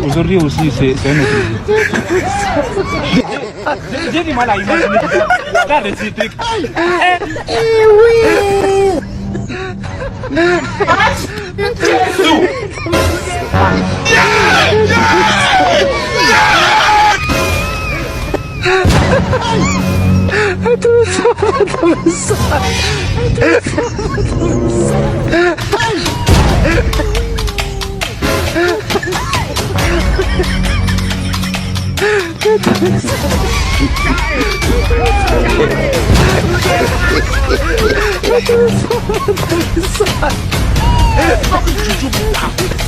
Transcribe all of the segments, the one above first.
Aujourd'hui aussi, c'est un autre. J'ai du mal à imaginer. Regarde ces trucs. Oui.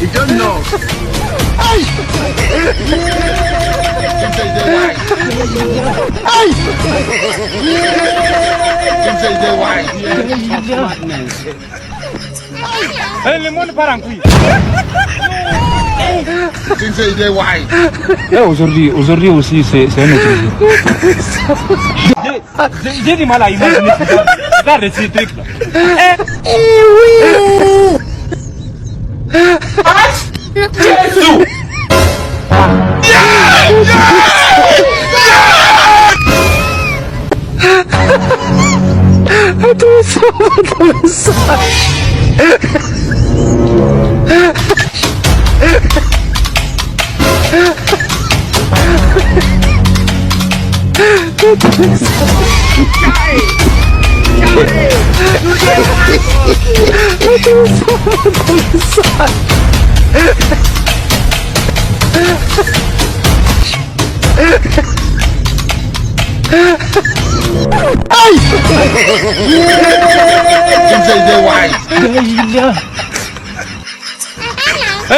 You don't know. Le monde part en couille. Aujourd'hui aussi, c'est un autre. J'ai du mal à imaginer. Regarde ces trucs. Oui.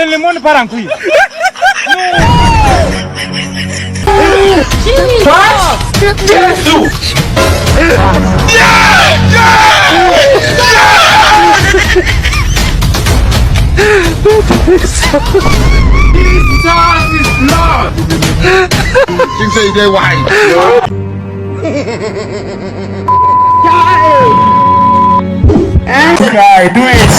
Le monde part en couille. Guy, do it.